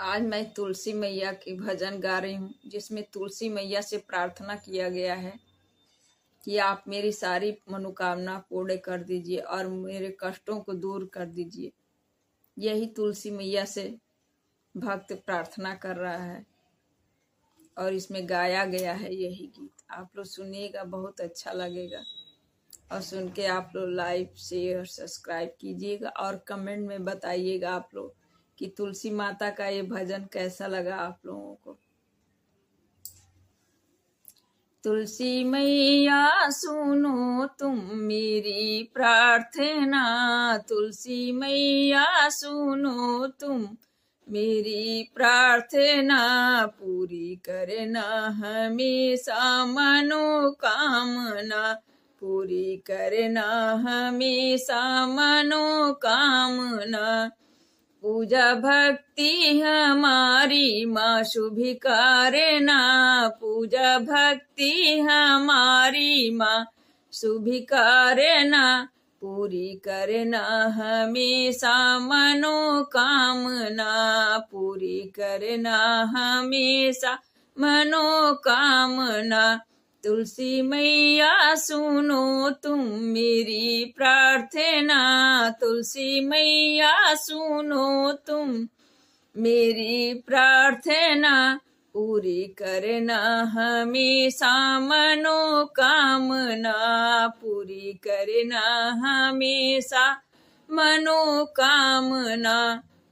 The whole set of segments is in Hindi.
आज मैं तुलसी मैया की भजन गा रही हूँ, जिसमें तुलसी मैया से प्रार्थना किया गया है कि आप मेरी सारी मनोकामना पूर्ण कर दीजिए और मेरे कष्टों को दूर कर दीजिए। यही तुलसी मैया से भक्त प्रार्थना कर रहा है और इसमें गाया गया है यही गीत। आप लोग सुनिएगा, बहुत अच्छा लगेगा और सुन के आप लोग लाइक शेयर सब्सक्राइब कीजिएगा और कमेंट में बताइएगा आप लोग कि तुलसी माता का ये भजन कैसा लगा आप लोगों को। तुलसी मैया सुनो तुम मेरी प्रार्थना, तुलसी मैया सुनो तुम मेरी प्रार्थना, पूरी करना हमेशा मनोकामना, पूरी करना हमेशा मनोकामना। पूजा भक्ति हमारी माँ शुभिकारना, पूजा भक्ति हमारी माँ शुभिकारना, पूरी करना हमेशा मनोकामना, पूरी करना हमेशा मनोकामना। तुलसी मैया सुनो तुम मेरी प्रार्थना, तुलसी मैया सुनो तुम मेरी प्रार्थना, पूरी करना हमेशा मनोकामना, पूरी करना हमेशा मनोकामना।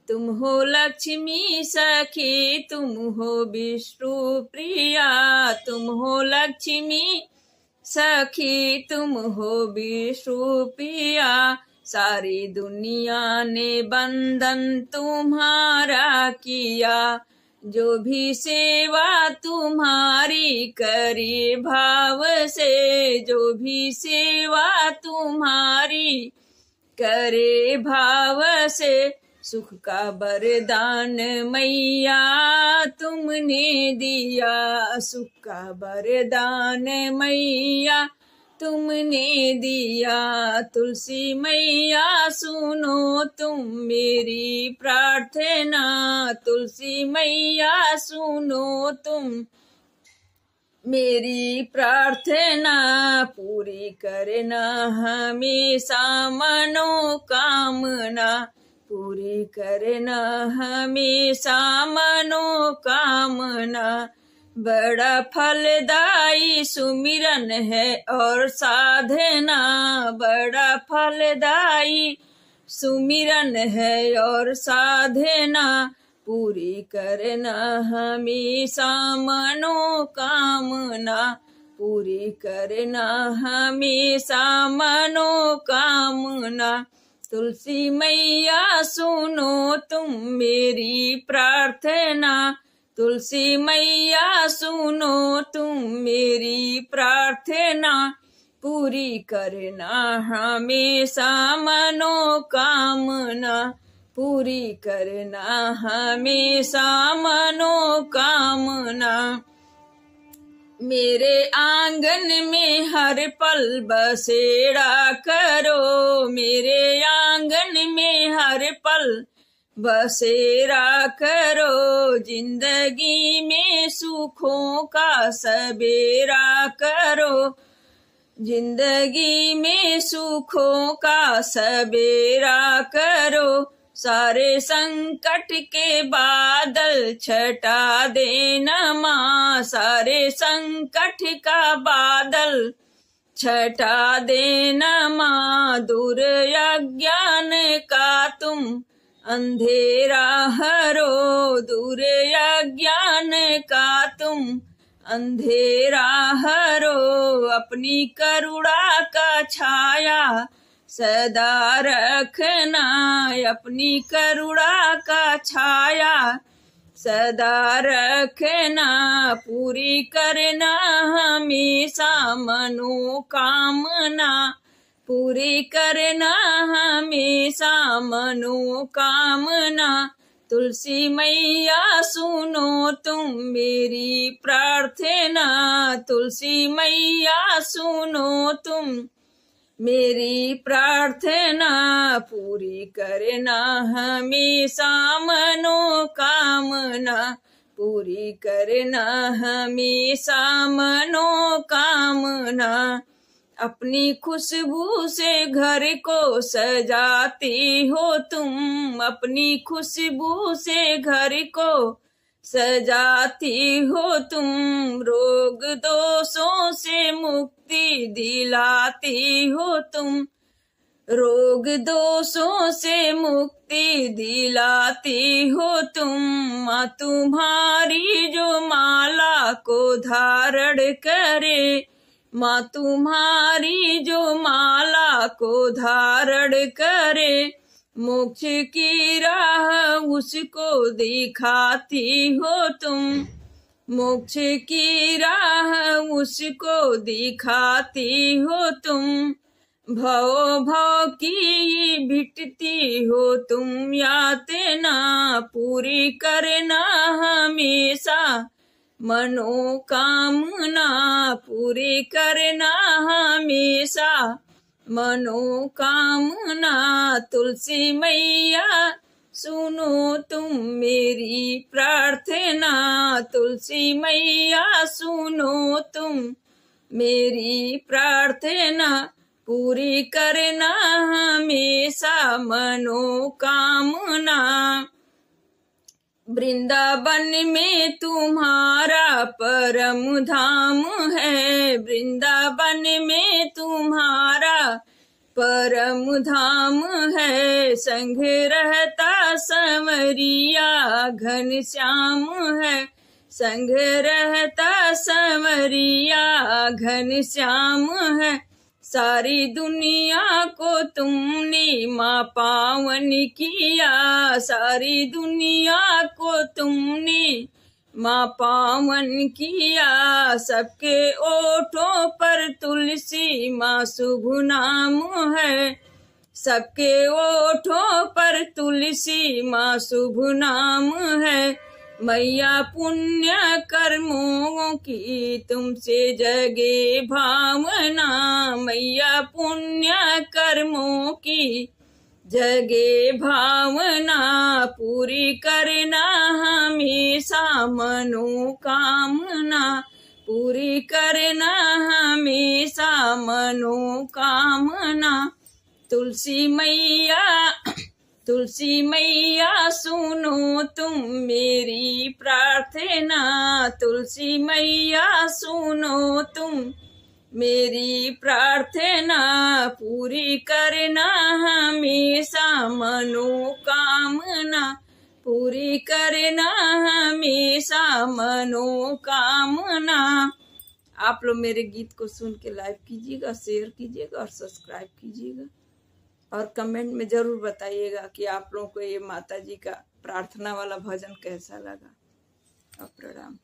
तुम हो लक्ष्मी सखी, तुम हो विष्णु प्रिया, तुम हो लक्ष्मी सखी, तुम हो विष्णु प्रिया। सारी दुनिया ने बंधन तुम्हारा किया, जो भी सेवा तुम्हारी करे भाव से, जो भी सेवा तुम्हारी करे भाव से। सुख का वरदान मैया तुमने दिया, सुख का वरदान मैया तुमने दिया। तुलसी मैया सुनो तुम मेरी प्रार्थना, तुलसी मैया सुनो तुम मेरी प्रार्थना, पूरी करना हमेशा मनोकामना, पूरी करना हमेशा मनोकामना। बड़ा फलदायी सुमिरन है और साधना, बड़ा फलदायी सुमिरन है और साधना, पूरी करना हमेशा मनोकामना, पूरी करना हमेशा मनोकामना। तुलसी मैया सुनो तुम मेरी प्रार्थना, तुलसी मैया सुनो तुम मेरी प्रार्थना, पूरी करना हमेशा मनोकामना, पूरी करना हमेशा मनोकामना। मेरे आंगन में हर पल बसेरा करो, मेरे आंगन में हर पल बसेरा करो, जिंदगी में सुखों का सबेरा करो, जिंदगी में सुखों का सबेरा करो। सारे संकट के बादल छटा देना माँ, सारे संकट का बादल छटा देना माँ। दूर अज्ञान का तुम अंधेरा हरो, दूर अज्ञान का तुम अंधेरा हरो। अपनी करुणा का छाया सदा रखना, अपनी करुणा का छाया सदा रखना, पूरी करना हमेशा मनोकामना, पूरी करना हमेशा मनोकामना। तुलसी मैया सुनो तुम मेरी प्रार्थना, तुलसी मैया सुनो तुम मेरी प्रार्थना पूरी करना, हमेशा मनोकामना पूरी करना, हमेशा मनोकामना। अपनी खुशबू से घर को सजाती हो तुम, अपनी खुशबू से घर को सजाती हो तुम। रोग दोषों से मुक्ति दिलाती हो तुम, रोग दोषों से मुक्ति दिलाती हो तुम। माँ तुम्हारी जो माला को धारण करे, माँ तुम्हारी जो माला को धारण करे, मोक्ष की राह उसको दिखाती हो तुम, मोक्ष की राह उसको दिखाती हो तुम। भव भव की भिटती हो तुम यातना, पूरी करना हमेशा मनोकामना, पूरी करना हमेशा मनोकामना। तुलसी मैया सुनो तुम मेरी प्रार्थना, तुलसी मैया सुनो तुम मेरी प्रार्थना, पूरी करना हमेशा मनोकामना। वृंदावन में तुम्हारा परम धाम है, वृंदावन में तुम्हारा परम धाम है। संग रहता संवरिया घन श्याम है, संग रहता संवरिया घन श्याम है। सारी दुनिया को तुमने माँ पावन किया, सारी दुनिया को तुमने माँ पावन किया। सबके ओठों पर तुलसी माँ शुभ नाम है, सबके ओठों पर तुलसी माँ शुभ नाम है। मैया पुण्य कर्मों की तुमसे जगे भावना, मैया पुण्य कर्मों की जगे भावना। पूरी करना हमेशा मनोकामना, पूरी करना हमेशा मनोकामना। तुलसी मैया, तुलसी मैया सुनो तुम मेरी प्रार्थना, तुलसी मैया सुनो तुम मेरी प्रार्थना। पूरी करना हमेशा मनोकामना, पूरी करना हमेशा मनोकामना। आप लोग मेरे गीत को सुन के लाइक कीजिएगा, शेयर कीजिएगा और सब्सक्राइब कीजिएगा, और कमेंट में जरूर बताइएगा कि आप लोगों को ये माता जी का प्रार्थना वाला भजन कैसा लगा। और प्रणाम।